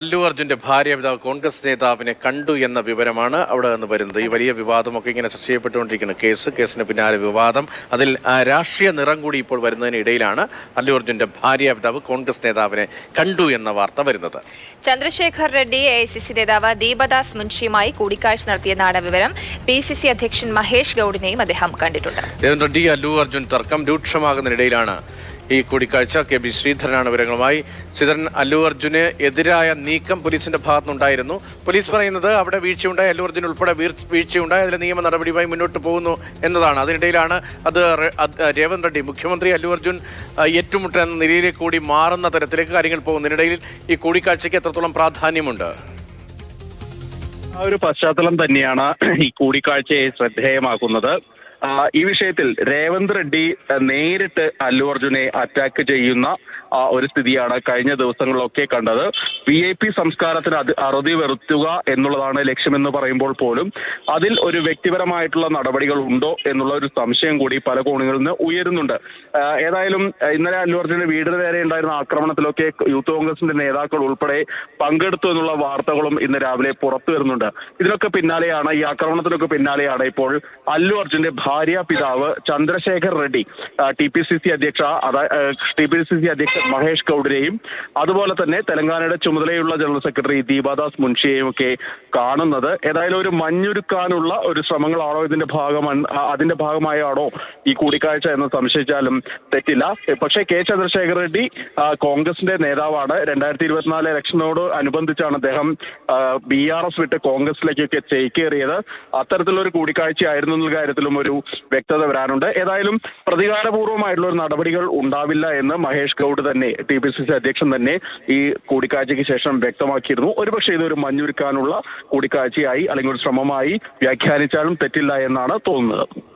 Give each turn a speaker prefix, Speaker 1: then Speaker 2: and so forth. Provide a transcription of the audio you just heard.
Speaker 1: അല്ലു അർജുന്റെ ഭാര്യ പിതാവ് കോൺഗ്രസ് നേതാവിനെ കണ്ടു എന്ന വിവരമാണ് അവിടെ നിന്ന് വരുന്നത്. ഈ വലിയ വിവാദമൊക്കെ ഇങ്ങനെ ചർച്ച ചെയ്യപ്പെട്ടുകൊണ്ടിരിക്കുന്ന കേസിന് പിന്നാലെ വിവാദം, അതിൽ രാഷ്ട്രീയ നിറം കൂടി ഇപ്പോൾ വരുന്നതിനിടയിലാണ് അല്ലു അർജുന്റെ ഭാര്യ പിതാവ് കോൺഗ്രസ് നേതാവിനെ കണ്ടു എന്ന വാർത്ത വരുന്നത്.
Speaker 2: ചന്ദ്രശേഖർ റെഡ്ഡി എഐസിസി നേതാവ് ദീപദാസ് മുൻഷിയുമായി കൂടിക്കാഴ്ച നടത്തിയെന്നാണ് വിവരം. പിസിസി അധ്യക്ഷൻ മഹേഷ് ഗൌഡിനെയും അദ്ദേഹം കണ്ടിട്ടുണ്ട്.
Speaker 1: രേവന്ത് റെഡ്ഡി അല്ലു അർജുൻ തർക്കം രൂക്ഷമാകുന്നതിനിടയിലാണ് ഈ കൂടിക്കാഴ്ച. കെ ബി ശ്രീധരനാണ് വിവരങ്ങളുമായി. ശ്രീധരൻ, അല്ലു അർജുന് എതിരായ നീക്കം പോലീസിന്റെ ഭാഗത്തുനിന്നുണ്ടായിരുന്നു. പോലീസ് പറയുന്നത് അവിടെ വീഴ്ചയുണ്ടായി, അല്ലു അർജുൻ ഉൾപ്പെടെ വീഴ്ചയുണ്ടായി, അതിൽ നിയമ നടപടിയുമായി മുന്നോട്ട് പോകുന്നു എന്നതാണ്. അതിനിടയിലാണ് അത് രേവന്ത് റെഡ്ഡി മുഖ്യമന്ത്രി അല്ലു അർജുൻ ഏറ്റുമുട്ടുന്ന എന്ന നിലയിലേക്ക് കൂടി മാറുന്ന തരത്തിലേക്ക് കാര്യങ്ങൾ പോകുന്നതിനിടയിൽ ഈ കൂടിക്കാഴ്ചയ്ക്ക് എത്രത്തോളം പ്രാധാന്യമുണ്ട്?
Speaker 3: ആ ഒരു പശ്ചാത്തലം തന്നെയാണ് ഈ കൂടിക്കാഴ്ചയെ ശ്രദ്ധേയമാക്കുന്നത്. ഈ വിഷയത്തിൽ രേവന്ത് റെഡ്ഡി നേരിട്ട് അല്ലു അർജുനെ അറ്റാക്ക് ചെയ്യുന്ന ഒരു സ്ഥിതിയാണ് കഴിഞ്ഞ ദിവസങ്ങളിലൊക്കെ കണ്ടത്. VIP സംസ്കാരത്തിന് അറുതി വരുത്തുക എന്നുള്ളതാണ് ലക്ഷ്യമെന്ന് പറയുമ്പോൾ പോലും അതിൽ ഒരു വ്യക്തിപരമായിട്ടുള്ള നടപടികൾ ഉണ്ടോ എന്നുള്ള ഒരു സംശയം കൂടി പല കോണുകളിൽ നിന്ന് ഉയരുന്നുണ്ട്. ഏതായാലും ഇന്നലെ അല്ലു അർജുന്റെ വീടിന് നേരെ ഉണ്ടായിരുന്ന ആക്രമണത്തിലൊക്കെ യൂത്ത് കോൺഗ്രസിന്റെ നേതാക്കൾ ഉൾപ്പെടെ പങ്കെടുത്തു എന്നുള്ള വാർത്തകളും ഇന്ന് രാവിലെ പുറത്തു വരുന്നുണ്ട്. ഇതിനൊക്കെ പിന്നാലെയാണ്, ഈ ആക്രമണത്തിനൊക്കെ പിന്നാലെയാണ് ഇപ്പോൾ അല്ലു അർജുന്റെ ഭാര്യ പിതാവ് ചന്ദ്രശേഖർ റെഡ്ഡി TPCC അധ്യക്ഷൻ മഹേഷ് ഗൌഡിനെയും അതുപോലെ തന്നെ തെലങ്കാനയുടെ ചുമതലയുള്ള ജനറൽ സെക്രട്ടറി ദീപദാസ് മുൻഷിയെയും ഒക്കെ കാണുന്നത്. ഏതായാലും ഒരു മഞ്ഞൊരുക്കാനുള്ള ഒരു ശ്രമങ്ങളാണോ അതിന്റെ ഭാഗമായാണോ ഈ കൂടിക്കാഴ്ച എന്ന് സംശയിച്ചാലും തെറ്റില്ല. പക്ഷേ കെ ചന്ദ്രശേഖർ റെഡ്ഡി കോൺഗ്രസിന്റെ നേതാവാണ്. 2024 ഇലക്ഷനോട് അനുബന്ധിച്ചാണ് അദ്ദേഹം BRS വിട്ട് കോൺഗ്രസിലേക്കൊക്കെ ചേക്കേറിയത്. അത്തരത്തിലുള്ള ഒരു കൂടിക്കാഴ്ചയായിരുന്നു എന്ന കാര്യത്തിലും ഒരു വ്യക്തത വരാനുണ്ട്. ഏതായാലും പ്രതികാരപൂർവ്വമായിട്ടുള്ള ഒരു നടപടികൾ ഉണ്ടാവില്ല എന്ന് മഹേഷ് ഗൌഡ് തന്നെ, TPCC അധ്യക്ഷൻ തന്നെ ഈ കൂടിക്കാഴ്ചയ്ക്ക് ശേഷം വ്യക്തമാക്കിയിരുന്നു. ഒരുപക്ഷെ ഇതൊരു മഞ്ഞുരുക്കാനുള്ള കൂടിക്കാഴ്ചയായി അല്ലെങ്കിൽ ഒരു ശ്രമമായി വ്യാഖ്യാനിച്ചാലും തെറ്റില്ല എന്നാണ് തോന്നുന്നത്.